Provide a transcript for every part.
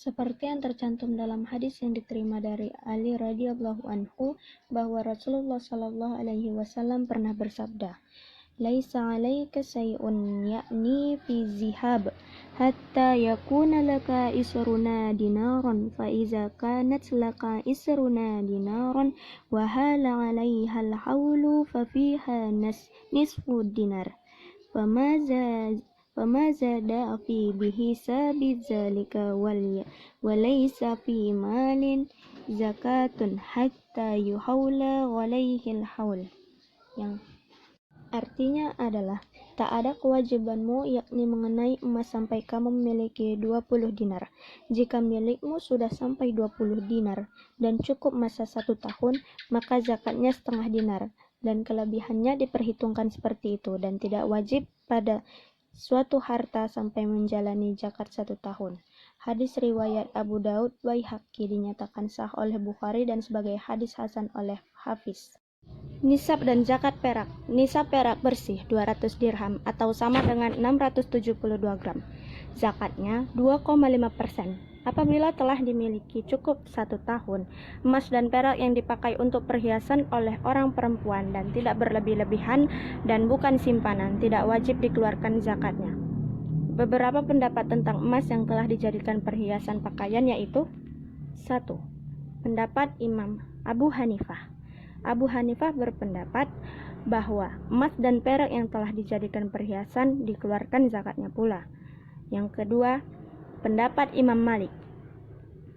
Seperti yang tercantum dalam hadis yang diterima dari Ali radhiyallahu anhu bahwa Rasulullah shallallahu alaihi wasallam pernah bersabda, "Laisa 'alaika syai'un ya'ni fi zihab hatta yakuna laka isruna dinaron fa iza kanat laka isruna dinaron wa hala 'alaiha al-haulu fa fiha nisfu dinar فما زاد في بحساب ذلك وليس في مال زكاة حتى يحول عليه الحول." Yang artinya adalah tak ada kewajibanmu yakni mengenai emas sampai kamu memiliki 20 dinar. Jika milikmu sudah sampai 20 dinar dan cukup masa 1 tahun, maka zakatnya setengah dinar dan kelebihannya diperhitungkan seperti itu dan tidak wajib pada suatu harta sampai menjalani zakat 1 tahun. Hadis riwayat Abu Daud Baihaqi dinyatakan sah oleh Bukhari dan sebagai hadis hasan oleh Hafiz. Nisab dan zakat perak. Nisab perak bersih 200 dirham atau sama dengan 672 gram. Zakatnya 2,5%. Apabila telah dimiliki cukup 1 tahun, emas dan perak yang dipakai untuk perhiasan oleh orang perempuan dan tidak berlebih-lebihan dan bukan simpanan, tidak wajib dikeluarkan zakatnya. Beberapa pendapat tentang emas yang telah dijadikan perhiasan pakaian yaitu: 1. Pendapat Imam Abu Hanifah. Abu Hanifah berpendapat bahwa emas dan perak yang telah dijadikan perhiasan dikeluarkan zakatnya pula. Yang kedua, pendapat Imam Malik.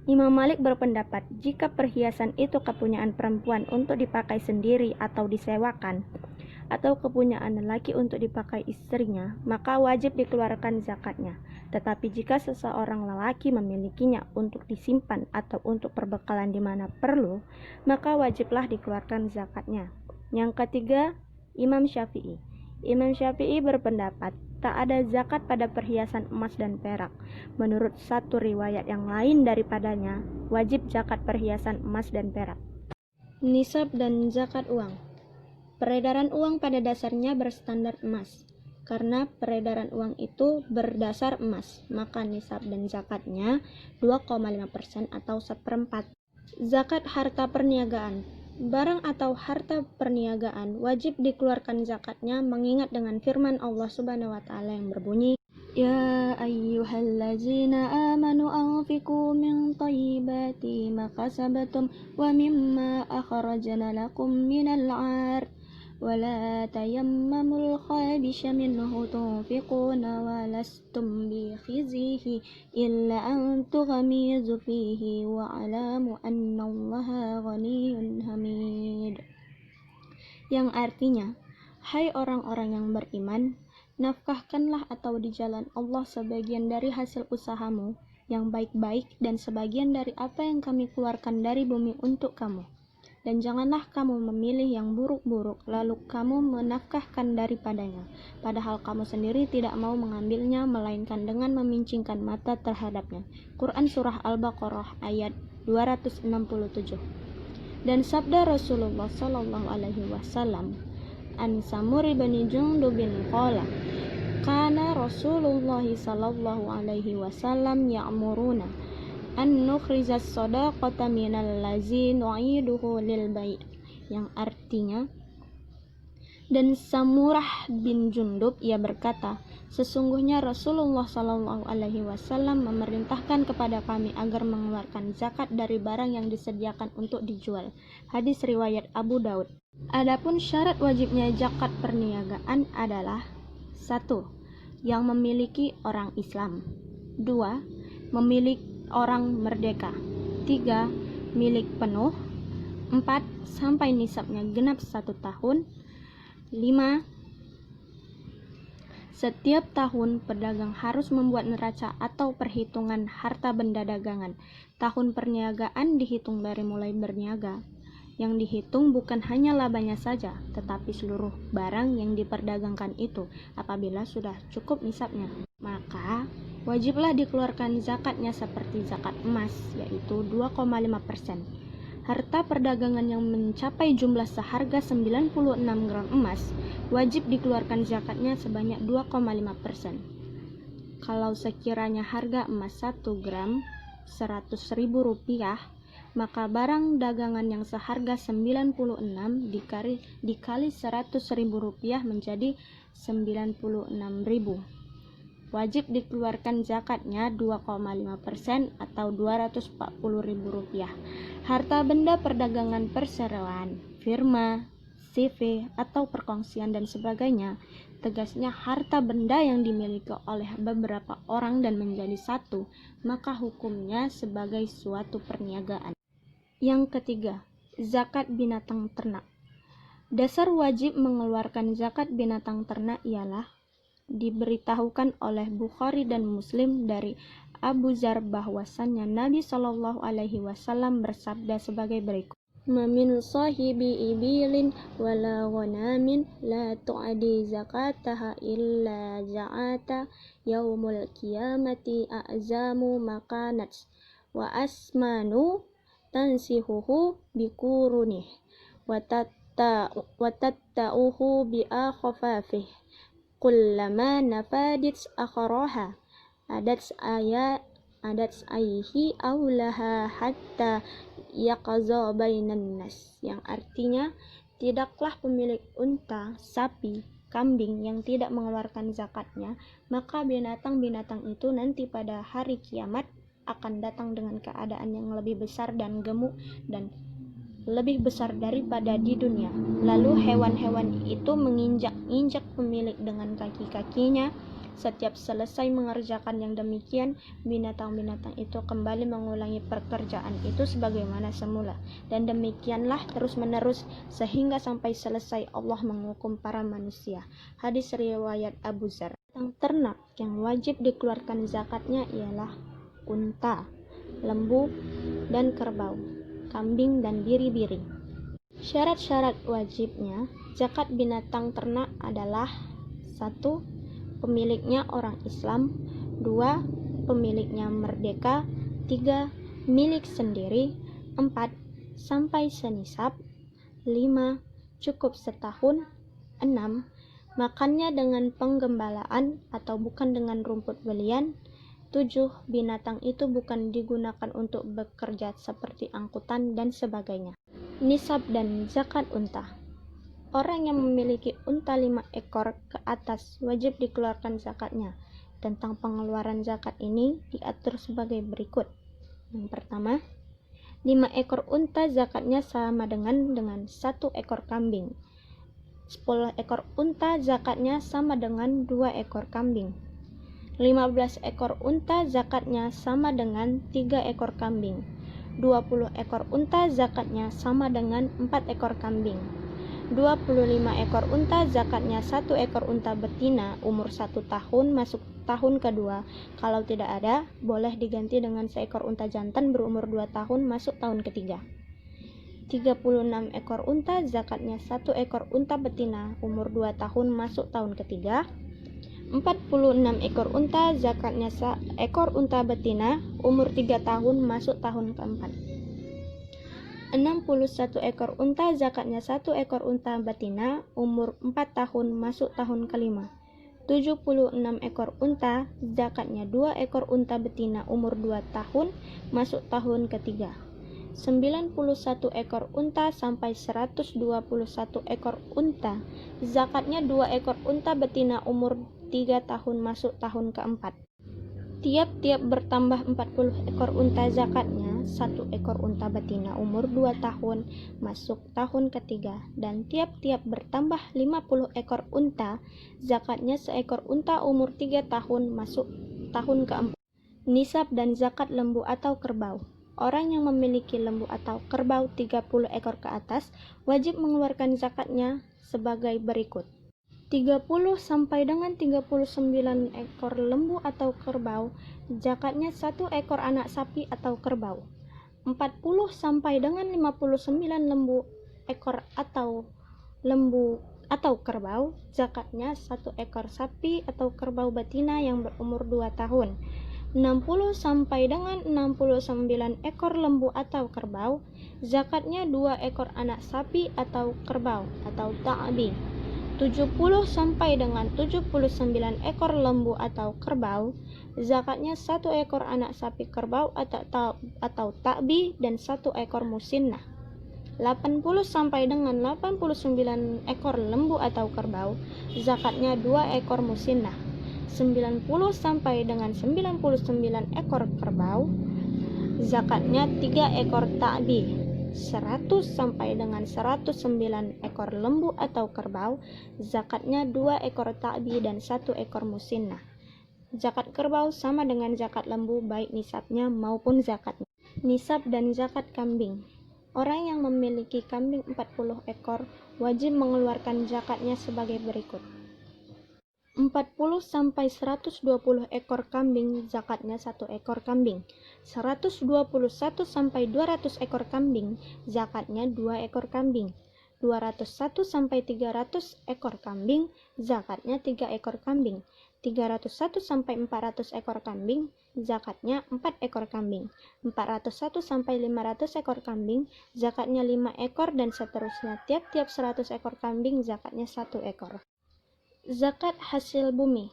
Imam Malik berpendapat jika perhiasan itu kepunyaan perempuan untuk dipakai sendiri atau disewakan, atau kepunyaan lelaki untuk dipakai istrinya, maka wajib dikeluarkan zakatnya. Tetapi jika seseorang lelaki memilikinya untuk disimpan atau untuk perbekalan di mana perlu, maka wajiblah dikeluarkan zakatnya. Yang ketiga, Imam Syafi'i. Imam Syafi'i berpendapat tak ada zakat pada perhiasan emas dan perak. Menurut satu riwayat yang lain daripadanya, wajib zakat perhiasan emas dan perak. Nisab dan zakat uang. Peredaran uang pada dasarnya berstandar emas. Karena peredaran uang itu berdasar emas, maka nisab dan zakatnya 2,5% atau 1/4. Zakat harta perniagaan. Barang atau harta perniagaan wajib dikeluarkan zakatnya mengingat dengan firman Allah Subhanahu wa taala yang berbunyi, "Ya ayyuhallazina amanu anfiqu min thayyibati ma kasabtum wa mimma akhrajna lakum minal 'ard ولا تيمموا الخبيث منه تنفقون ولستم بخزيه إلا أن تغمضوا فيه واعلموا أن الله غني حميد." Yang artinya, hai orang-orang yang beriman, nafkahkanlah atau di jalan Allah sebagian dari hasil usahamu yang baik-baik dan sebagian dari apa yang kami keluarkan dari bumi untuk kamu. Dan janganlah kamu memilih yang buruk-buruk lalu kamu menafkahkan daripadanya, padahal kamu sendiri tidak mau mengambilnya melainkan dengan memincingkan mata terhadapnya. Quran Surah Al-Baqarah ayat 267. Dan sabda Rasulullah sallallahu alaihi wasallam, An Samuri bin Jundubin qala, kana Rasulullah sallallahu alaihi wasallam ya'muruna an nukhrizas shadaqata minal lazi nu'iduhu lil bai'. Yang artinya, dan Samurah bin Jundub ia berkata, sesungguhnya Rasulullah sallallahu alaihi wasallam memerintahkan kepada kami agar mengeluarkan zakat dari barang yang disediakan untuk dijual. Hadis riwayat Abu Daud. Adapun syarat wajibnya zakat perniagaan adalah: 1. Yang memiliki orang Islam. 2. Memiliki orang merdeka. 3. Milik penuh. 4. Sampai nisabnya genap 1 tahun. 5. Setiap tahun pedagang harus membuat neraca atau perhitungan harta benda dagangan. Tahun perniagaan dihitung dari mulai berniaga. Yang dihitung bukan hanya labanya saja, tetapi seluruh barang yang diperdagangkan itu. Apabila sudah cukup nisabnya, maka wajiblah dikeluarkan zakatnya seperti zakat emas, yaitu 2,5%. Harta perdagangan yang mencapai jumlah seharga 96 gram emas, wajib dikeluarkan zakatnya sebanyak 2,5%. Kalau sekiranya harga emas 1 gram Rp100.000, maka barang dagangan yang seharga 96 dikali Rp100.000 menjadi 96.000. Wajib dikeluarkan zakatnya 2,5% atau Rp240.000. Harta benda perdagangan perseroan, firma, CV, atau perkongsian dan sebagainya, tegasnya harta benda yang dimiliki oleh beberapa orang dan menjadi satu, maka hukumnya sebagai suatu perniagaan. Yang ketiga, zakat binatang ternak. Dasar wajib mengeluarkan zakat binatang ternak ialah diberitahukan oleh Bukhari dan Muslim dari Abu Dzar bahwasannya Nabi Shallallahu Alaihi Wasallam bersabda sebagai berikut: "Min sahibi ibilin wala ghanamin la tu'adi zakataha illa ja'ata yaumul qiyamati a'zamu makanat wa asmanu tansihuhu bikurunih wa tatta'uhu bi'akhafafih kullama nafadit akharaha adat aihi aulaha hatta yaqza bainan nas," yang artinya tidaklah pemilik unta, sapi, kambing yang tidak mengeluarkan zakatnya, maka binatang-binatang itu nanti pada hari kiamat akan datang dengan keadaan yang lebih besar dan gemuk dan lebih besar daripada di dunia. Lalu hewan-hewan itu menginjak-injak pemilik dengan kaki-kakinya. Setiap selesai mengerjakan yang demikian, binatang-binatang itu kembali mengulangi pekerjaan itu sebagaimana semula. Dan demikianlah terus-menerus sehingga sampai selesai Allah menghukum para manusia. Hadis riwayat Abu Dzar. Ternak yang wajib dikeluarkan zakatnya ialah unta, lembu, dan kerbau, kambing, dan biri-biri. Syarat-syarat wajibnya zakat binatang ternak adalah: 1. Pemiliknya orang Islam. 2. Pemiliknya merdeka. 3. Milik sendiri. 4. Sampai senisab. 5. Cukup setahun. 6. Makannya dengan penggembalaan atau bukan dengan rumput belian. 7. Binatang itu bukan digunakan untuk bekerja seperti angkutan dan sebagainya. Nisab dan zakat unta. Orang yang memiliki unta 5 ekor ke atas wajib dikeluarkan zakatnya. Tentang pengeluaran zakat ini diatur sebagai berikut. Yang pertama, 5 ekor unta zakatnya sama dengan 1 ekor kambing. 10 ekor unta zakatnya sama dengan 2 ekor kambing. 15 ekor unta zakatnya sama dengan 3 ekor kambing. 20 ekor unta zakatnya sama dengan 4 ekor kambing. 25 ekor unta zakatnya 1 ekor unta betina umur 1 tahun masuk tahun kedua. Kalau tidak ada, boleh diganti dengan seekor unta jantan berumur 2 tahun masuk tahun ketiga. 36 ekor unta zakatnya 1 ekor unta betina umur 2 tahun masuk tahun ketiga. 46 ekor unta zakatnya seekor unta betina umur 3 tahun masuk tahun keempat. 61 ekor unta zakatnya 1 ekor unta betina umur 4 tahun masuk tahun kelima. 76 ekor unta zakatnya 2 ekor unta betina umur 2 tahun masuk tahun ketiga. 91 ekor unta sampai 121 ekor unta zakatnya 2 ekor unta betina umur 3 tahun masuk tahun keempat. Tiap-tiap bertambah 40 ekor unta zakatnya 1 ekor unta betina umur 2 tahun masuk tahun ketiga, dan tiap-tiap bertambah 50 ekor unta zakatnya seekor unta umur 3 tahun masuk tahun keempat. Nisab dan zakat lembu atau kerbau. Orang yang memiliki lembu atau kerbau 30 ekor ke atas wajib mengeluarkan zakatnya sebagai berikut. 30 sampai dengan 39 ekor lembu atau kerbau, zakatnya 1 ekor anak sapi atau kerbau. 40 sampai dengan 59 ekor lembu atau kerbau, zakatnya 1 ekor sapi atau kerbau betina yang berumur 2 tahun. 60 sampai dengan 69 ekor lembu atau kerbau, zakatnya 2 ekor anak sapi atau kerbau atau ta'bi. 70 sampai dengan 79 ekor lembu atau kerbau, Zakatnya 1 ekor anak sapi kerbau atau takbi dan 1 ekor musinnah. 80 sampai dengan 89 ekor lembu atau kerbau, zakatnya 2 ekor musinnah. 90 sampai dengan 99 ekor kerbau, zakatnya 3 ekor takbi. 100 sampai dengan 109 ekor lembu atau kerbau, zakatnya 2 ekor takbi dan 1 ekor musinnah. Zakat kerbau sama dengan zakat lembu baik nisabnya maupun zakatnya. Nisab dan zakat kambing. Orang yang memiliki kambing 40 ekor wajib mengeluarkan zakatnya sebagai berikut. 40 sampai 120 ekor kambing, zakatnya 1 ekor kambing. 121 sampai 200 ekor kambing, zakatnya 2 ekor kambing. 201 sampai 300 ekor kambing, zakatnya 3 ekor kambing. 301 sampai 400 ekor kambing, zakatnya 4 ekor kambing. 401 sampai 500 ekor kambing, zakatnya 5 ekor dan seterusnya. Tiap-tiap 100 ekor kambing, zakatnya 1 ekor. Zakat hasil bumi.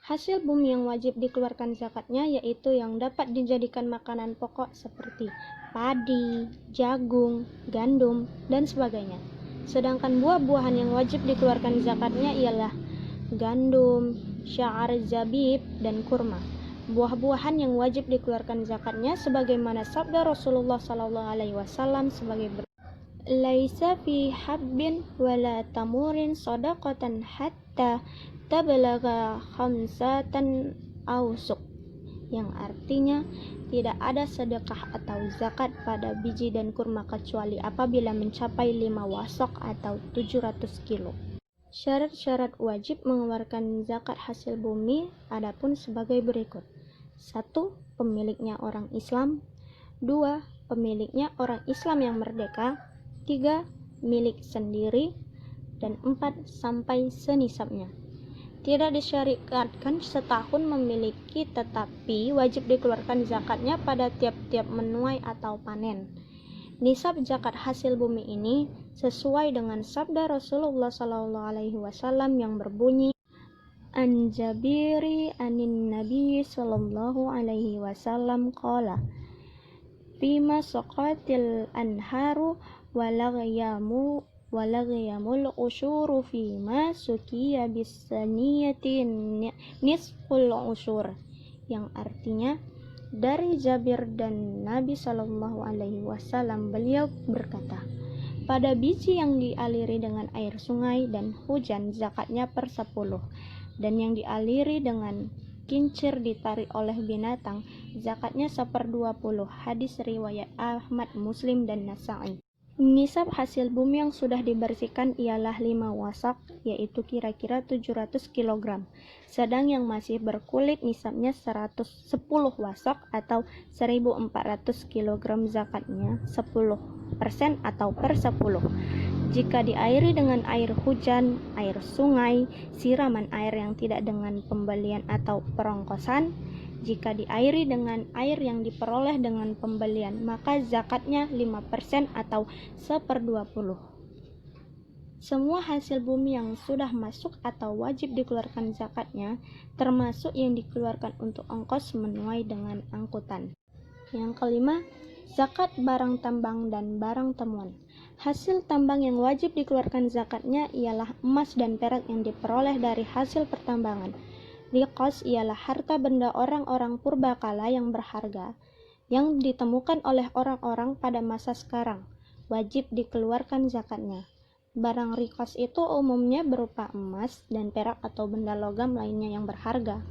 Hasil bumi yang wajib dikeluarkan zakatnya yaitu yang dapat dijadikan makanan pokok seperti padi, jagung, gandum, dan sebagainya. Sedangkan buah-buahan yang wajib dikeluarkan zakatnya ialah gandum, sya'ar zabib, dan kurma. Buah-buahan yang wajib dikeluarkan zakatnya sebagaimana sabda Rasulullah SAW sebagai berikut. Laisa fi habbin wala tamurin shadaqatan hatta tablagha khamsatan awsuq, yang artinya tidak ada sedekah atau zakat pada biji dan kurma kecuali apabila mencapai 5 wasaq atau 700 kilo. Syarat-syarat wajib mengeluarkan zakat hasil bumi adapun sebagai berikut. 1. Pemiliknya orang Islam. 2. Pemiliknya orang Islam yang merdeka. 3. Milik sendiri. Dan 4. Sampai senisabnya. Tidak disyariatkan setahun memiliki, tetapi wajib dikeluarkan zakatnya pada tiap-tiap menuai atau panen. Nisab zakat hasil bumi ini sesuai dengan sabda Rasulullah SAW yang berbunyi, An Jabiri anin Nabi sallallahu alaihi wasallam qala fima saqatil anharu walaghayamul usyuru fima sukiya bisaniyatin nisful usyur, yang artinya dari Jabir dan Nabi Shallallahu Alaihi Wasallam beliau berkata, pada biji yang dialiri dengan air sungai dan hujan zakatnya per 10, dan yang dialiri dengan kincir ditarik oleh binatang zakatnya 1/20. Hadis riwayat Ahmad, Muslim, dan Nasa'i. Nisab hasil bumi yang sudah dibersihkan ialah 5 wasak, yaitu kira-kira 700 kg. Sedang yang masih berkulit nisabnya 110 wasak atau 1400 kg, zakatnya 10% atau per 10. Jika diairi dengan air hujan, air sungai, siraman air yang tidak dengan pembelian atau perongkosan, jika diairi dengan air yang diperoleh dengan pembelian, maka zakatnya 5% atau 1/20. Semua hasil bumi yang sudah masuk atau wajib dikeluarkan zakatnya, termasuk yang dikeluarkan untuk ongkos menuai dengan angkutan. Yang kelima, zakat barang tambang dan barang temuan. Hasil tambang yang wajib dikeluarkan zakatnya ialah emas dan perak yang diperoleh dari hasil pertambangan. Riqas ialah harta benda orang-orang purbakala yang berharga yang ditemukan oleh orang-orang pada masa sekarang, wajib dikeluarkan zakatnya. Barang riqas itu umumnya berupa emas dan perak atau benda logam lainnya yang berharga.